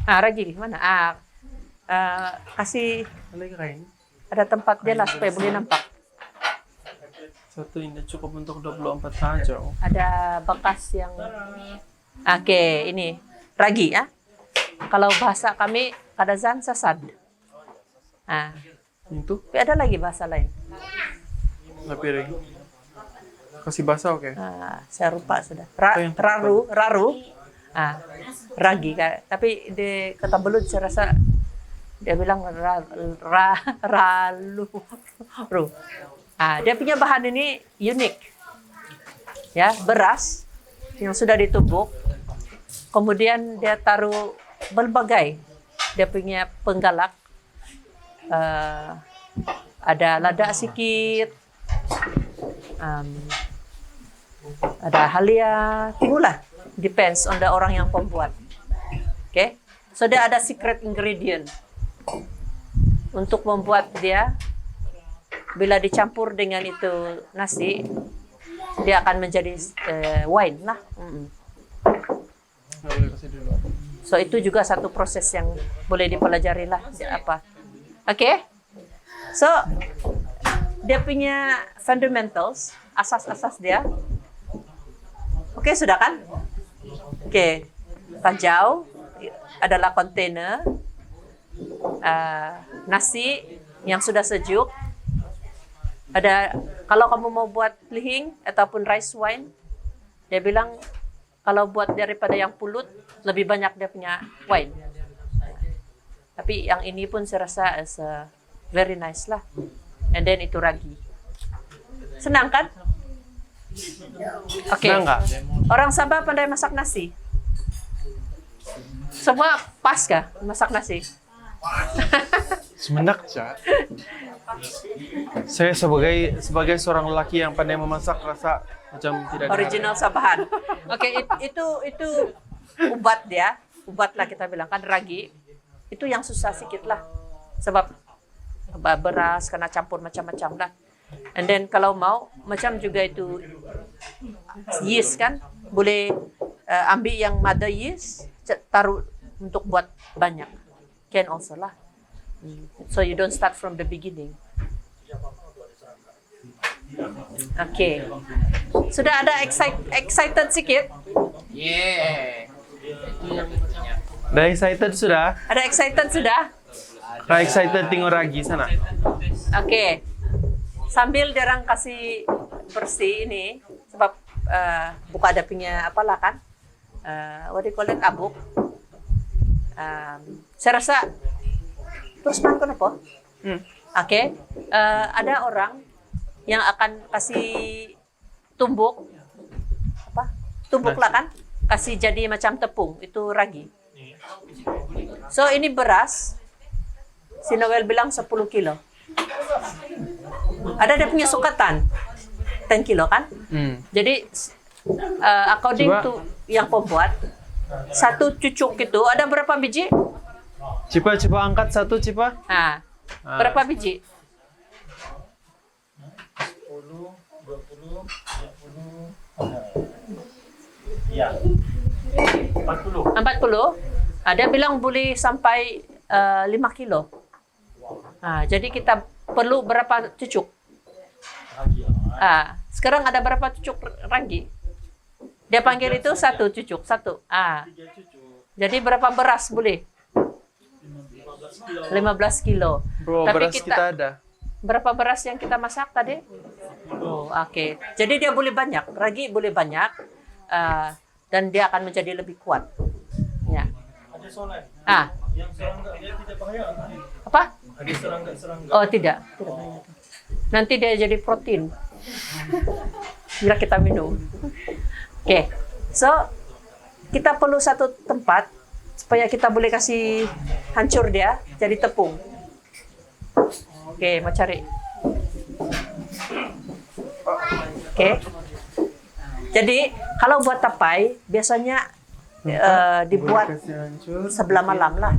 Ragi mana? Kasih ada tempat dia lah supaya boleh nampak. Satu ini cukup untuk 24 saja. Ada bekas yang Oke, ini ragi ya. Kalau bahasa kami kadazan sasad. Itu? Tapi ada lagi bahasa lain. Na piring. Kasih basah oke. Saya lupa sudah. Raru. Ragi. Tapi di kata Belut saya rasa dia bilang ralu. Dia punya bahan ini unik. Ya, beras yang sudah ditumbuk. Kemudian dia taruh berbagai. Dia punya penggalak. Ada lada sedikit. Ada halia. Tengoklah. Depends on the orang yang pembuat. Okay? So dia ada secret ingredient. Untuk membuat dia, bila dicampur dengan itu nasi, dia akan menjadi wine lah. So itu juga satu proses yang boleh dipelajari lah. Okay? So dia punya fundamentals, asas-asas dia. Oke, sudah kan? Oke, tajau adalah kontainer, nasi yang sudah sejuk. Ada, kalau kamu mau buat lihing ataupun rice wine, dia bilang kalau buat daripada yang pulut lebih banyak dia punya wine. Tapi yang ini pun saya rasa is very nice lah. And then itu ragi. Senang kan? Oke. Orang Sabah pandai masak nasi. Semua pas kah masak nasi? Semenak, Cak. Saya sebagai seorang lelaki yang pandai memasak rasa macam tidak original Sabahan. Oke, itu ubat dia. Ubat lah kita bilang kan ragi. Itu yang susah sedikit lah. Sebab beras kena campur macam-macam lah. And then kalau mau macam juga itu yeast kan, boleh ambil yang mother yeast taruh untuk buat banyak. Can also lah. So you don't start from the beginning. Okay. Sudah ada excited sikit? Yeah. Ada excited sudah? Ada excited sudah? Ada excited tengok ragi sana. Okay. Sambil derang kasih bersih ini, sebab buka ada punya apalah kan? What do you call it? Abuk. Saya rasa terus man kenapa? Okay. Ada orang yang akan kasih tumbuk, tumbuk lah kan? Kasih jadi macam tepung, itu ragi. So ini beras, si Noel bilang 10 kilo. Ada dia punya sukatan, 10 kilo kan? Jadi according to yang pembuat, satu cucuk itu ada berapa biji? Cipa angkat satu cipa. Berapa biji? 10, 20, 30. Ya. 40. 40. Dia bilang boleh sampai 5 kilo. Jadi kita perlu berapa cucuk? Sekarang ada berapa cucuk ragi? Dia panggil itu satu cucuk, satu. 3 cucuk. Jadi berapa beras boleh? 15 kilo. Bro, Tapi beras kita ada. Berapa beras yang kita masak tadi? Oke. Jadi dia boleh banyak, ragi boleh banyak, dan dia akan menjadi lebih kuat. Ya. Ada soalan. Yang serangga dia tidak bahaya. Apa? Ada serangga. Oh tidak bahaya. Nanti dia jadi protein. Bila kita minum. Oke. So kita perlu satu tempat supaya kita boleh kasih hancur dia jadi tepung. Oke, mau cari. Oke. Jadi kalau buat tapai biasanya dibuat sebelah malam lah,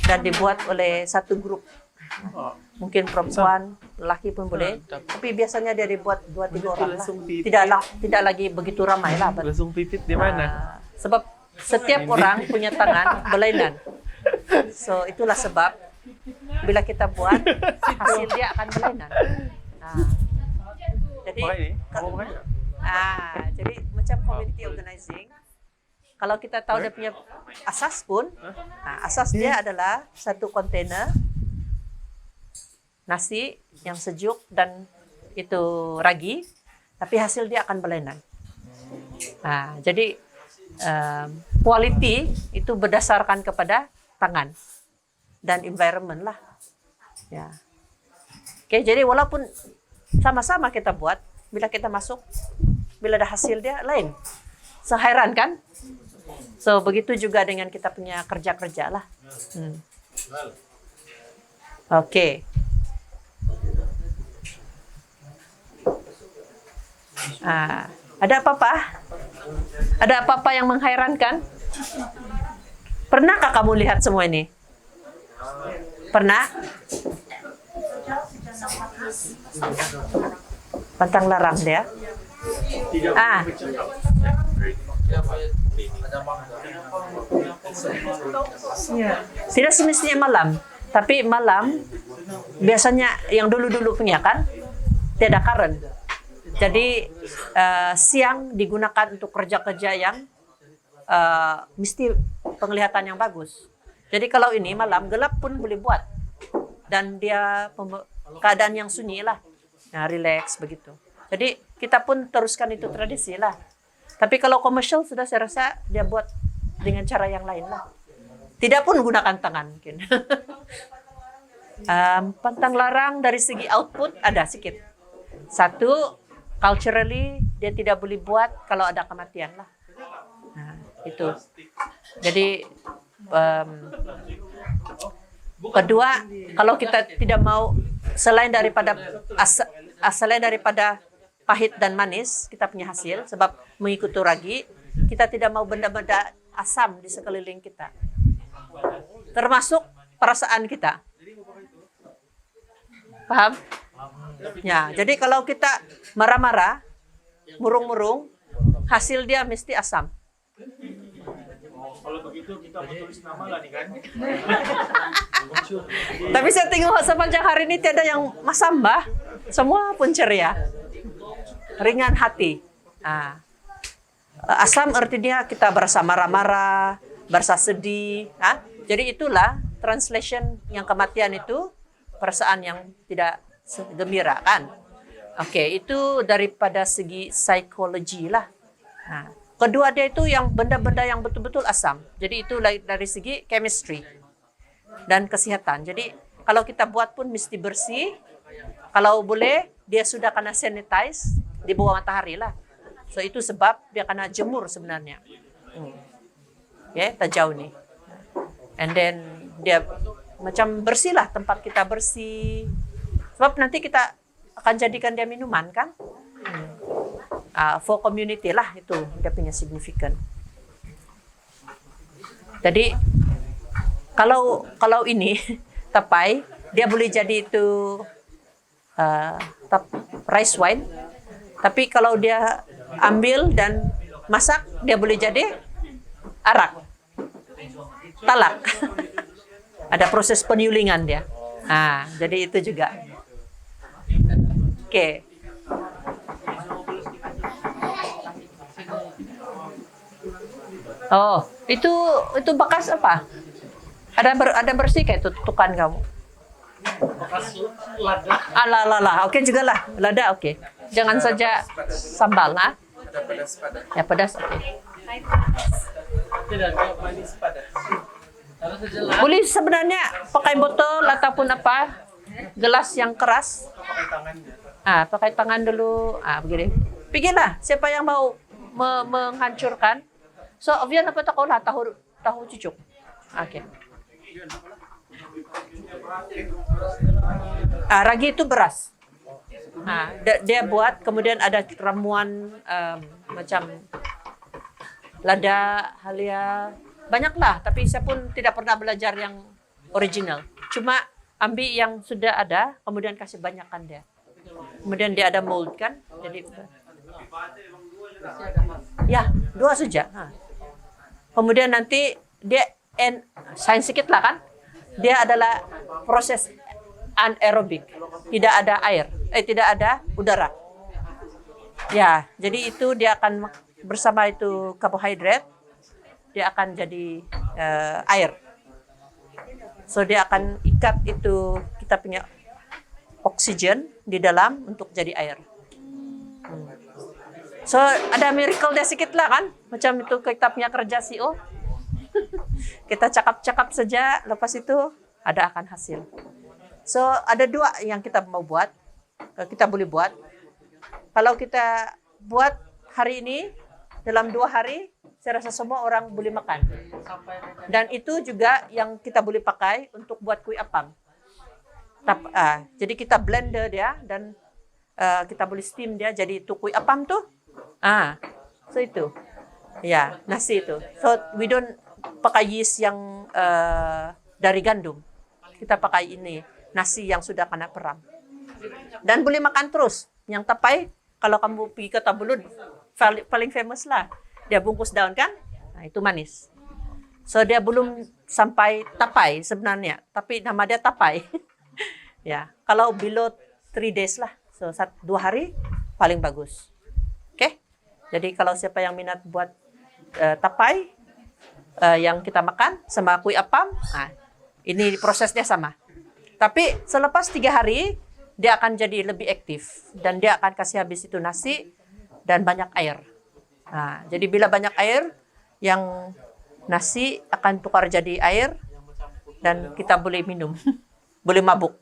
dan dibuat oleh satu grup. Mungkin perempuan, laki pun boleh. Tapi biasanya dia dibuat 2-3 orang lah. Tidak lagi begitu ramai lah. Langsung pipit di mana? Sebab setiap orang punya tangan berlainan. So itulah sebab bila kita buat hasil dia akan berlainan. Jadi Pakai ni? Kamu pakai? jadi macam community organizing. Kalau kita tahu dia punya asas pun, asas dia adalah satu kontainer nasi yang sejuk dan itu ragi, tapi hasil dia akan berlainan. Jadi quality itu berdasarkan kepada tangan dan environment lah. Ya. Oke, jadi walaupun sama-sama kita buat, bila kita masuk, bila ada hasil dia lain. So heran kan? So begitu juga dengan kita punya kerja-kerja lah. Oke. Ada apa-apa? Ada apa-apa yang menghairankan? Pernahkah kamu lihat semua ini? Pernah? Pantang larang dia. Tidak semestinya malam, tapi malam biasanya yang dulu-dulu punya kan tidak current. Jadi siang digunakan untuk kerja-kerja yang mesti penglihatan yang bagus. Jadi kalau ini malam gelap pun boleh buat dan dia keadaan yang sunyi lah, relax begitu. Jadi kita pun teruskan itu tradisi lah. Tapi kalau komersial sudah saya rasa dia buat dengan cara yang lain lah. Tidak pun gunakan tangan mungkin. Pantang larang dari segi output ada sedikit. Satu, culturally dia tidak boleh buat kalau ada kematian lah. Itu. Jadi kedua, kalau kita tidak mau selain daripada pahit dan manis kita punya hasil sebab mengikuti ragi, kita tidak mau benda-benda asam di sekeliling kita. Termasuk perasaan kita. Paham? Ya, jadi kalau kita marah-marah, murung-murung, hasil dia mesti asam. Kalau begitu kita tulis nama lah nih kan. Tapi saya tengok sepanjang hari ini tiada yang masam, Mbah. Semua pun ceria. Ringan hati. Asam artinya kita berasa marah-marah, berasa sedih. Jadi itulah translation yang kematian itu perasaan yang tidak gembira kan. Oke, itu daripada segi psikologi lah. Kedua dia itu yang benda-benda yang betul-betul asam. Jadi itu dari segi chemistry dan kesehatan. Jadi kalau kita buat pun mesti bersih. Kalau boleh dia sudah kena sanitize di bawah matahari lah. So itu sebab dia kena jemur sebenarnya. Tak jauh nih. And then dia macam bersih lah, tempat kita bersih. Sebab nanti kita akan jadikan dia minuman kan. For community lah itu dia punya signifikan. Jadi kalau ini tapai dia boleh jadi itu rice wine. Tapi kalau dia ambil dan masak dia boleh jadi arak, talak. Ada proses penyulingan dia. Jadi itu juga. Oke. Oh, itu bekas apa? Ada bersih kayak tutukan kamu. Bekas lada. Lah. Oke juga lah. Lada oke. Jangan saja sambal, Ada pedas pada. Ya pedas oke. Tidak ada manis padat. Boleh sebenarnya pakai botol ataupun apa? Gelas yang keras. Pakai tangannya. Pakai tangan dulu. Begini. Pikirlah siapa yang mau menghancurkan. So, obvious apa tak lah tahu cucuk. Oke. Ragi itu beras. Dia buat kemudian ada ramuan macam lada, halia, banyaklah. Tapi saya pun tidak pernah belajar yang original. Cuma ambil yang sudah ada, kemudian kasih banyakkan dia. Kemudian dia ada mold kan, jadi ya 2 saja. Kemudian nanti dia sains sedikit lah kan. Dia adalah proses anaerobik. Tidak ada air, tidak ada udara. Ya, jadi itu dia akan bersama itu karbohidrat, dia akan jadi air. So dia akan ikat itu kita punya oksigen di dalam untuk jadi air. So ada miracle dia sedikit lah kan, macam itu kita punya kerja CEO. Kita cakap-cakap saja, lepas itu ada akan hasil. So ada dua yang kita mau buat, kita boleh buat. Kalau kita buat hari ini, dalam 2 hari, saya rasa semua orang boleh makan. Dan itu juga yang kita boleh pakai untuk buat kue apam. Jadi kita blender dia dan kita boleh steam dia jadi itu kue apam tuh. So itu. Ya, nasi itu. So we don't pakai yeast yang dari gandum. Kita pakai ini, nasi yang sudah kena peram. Dan boleh makan terus. Yang tapai, kalau kamu pergi ke Tabulud, paling famous lah. Dia bungkus daun kan? Nah, itu manis. So dia belum sampai tapai sebenarnya, tapi nama dia tapai. Ya, kalau below 3 days lah. So 2 hari paling bagus. Oke? Jadi kalau siapa yang minat buat tapai yang kita makan sama kue apam, ini prosesnya sama. Tapi selepas 3 hari dia akan jadi lebih aktif dan dia akan kasih habis itu nasi dan banyak air. Jadi bila banyak air, yang nasi akan tukar jadi air dan kita boleh minum, boleh mabuk.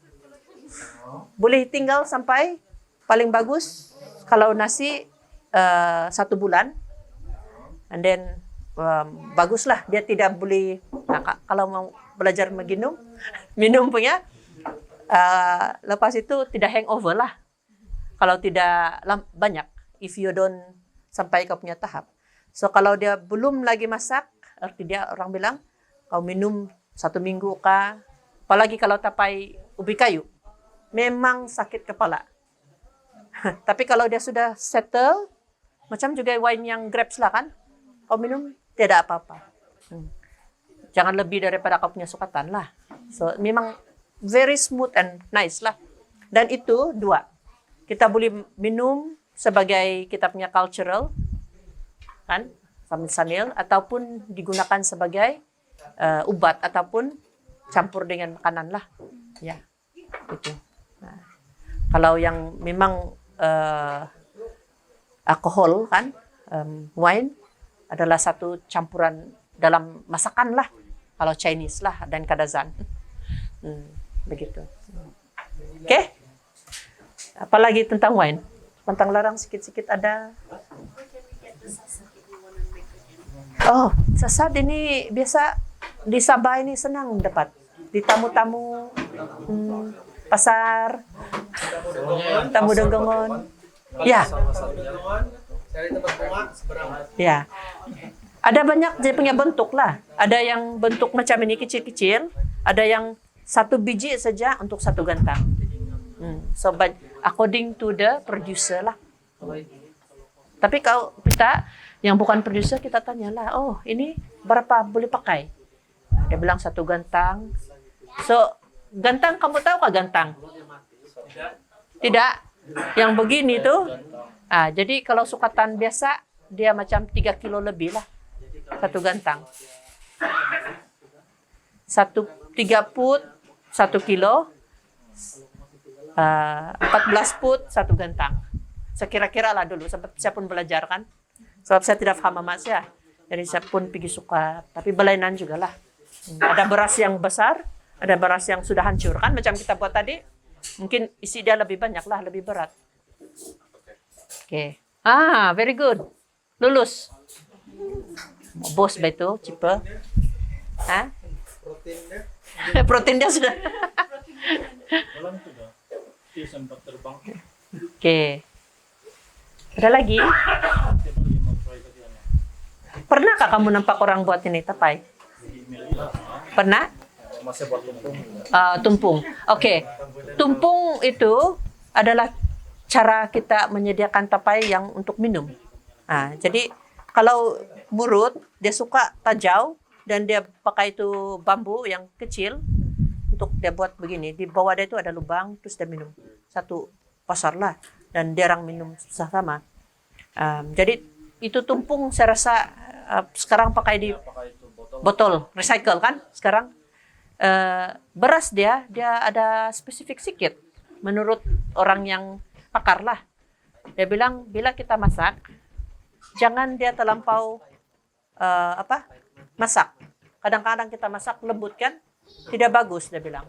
Boleh tinggal sampai paling bagus kalau nasi 1 bulan, and then baguslah dia tidak boleh. Kalau mau belajar minum punya. Lepas itu tidak hangover lah. Kalau tidak banyak, if you don't sampai kau punya tahap. So kalau dia belum lagi masak, arti dia orang bilang kau minum 1 minggu kah, apalagi kalau tapai ubi kayu, memang sakit kepala. Tapi kalau dia sudah settle, macam juga wine yang grapes lah kan, kau minum tidak apa-apa. Jangan lebih daripada kau punya sukatan lah. So memang very smooth and nice lah. Dan itu 2. Kita boleh minum sebagai kita punya cultural, kan, sambil-sambil, ataupun digunakan sebagai ubat ataupun campur dengan makanan lah. Ya, itu. Nah, kalau yang memang alkohol kan, wine adalah satu campuran dalam masakan lah. Kalau Chinese lah dan kadazan. Begitu. Oke? Apalagi tentang wine? Pantang larang sikit-sikit ada. Oh, sasad ini biasa di Sabah ini senang dapat. Di tamu-tamu pasar, tamu donggongon. Ya. Ya. Ada banyak dia punya bentuk lah. Ada yang bentuk macam ini kecil-kecil, ada yang 1 biji saja untuk 1 gantang. So, but according to the producer lah. Tapi kalau kita yang bukan producer, kita tanyalah, oh ini berapa boleh pakai? Dia bilang 1 gantang. So, gantang kamu tahu kah gantang? Tidak. Yang begini tuh. Jadi kalau sukatan biasa, dia macam 3 kilo lebih lah. 1 gantang. 3 foot, 1 kilo, 14 foot, 1 gantang. Sekira-kira lah dulu, saya pun belajar kan. Sebab saya tidak paham sama saya. Jadi saya pun pergi suka, tapi belainan juga lah. Ada beras yang besar, ada beras yang sudah hancur kan, macam kita buat tadi. Mungkin isi dia lebih banyak lah, lebih berat. Oke. Very good. Lulus. Bos betul, cipe. Protein dia sudah. Oke. Ada lagi? Pernahkah kamu nampak orang buat ini tapai? Pernah? Tumpung. Oke. Tumpung itu adalah cara kita menyediakan tapai yang untuk minum. Jadi Kalau murut, dia suka tajau dan dia pakai itu bambu yang kecil untuk dia buat begini. Di bawah dia itu ada lubang, terus dia minum. Satu pasar lah. Dan dia orang minum sama. Jadi itu tumpung saya rasa sekarang pakai di botol recycle kan sekarang. Beras dia ada spesifik sikit menurut orang yang pakar lah. Dia bilang bila kita masak jangan dia terlampau masak. Kadang-kadang kita masak lembut kan tidak bagus dia bilang.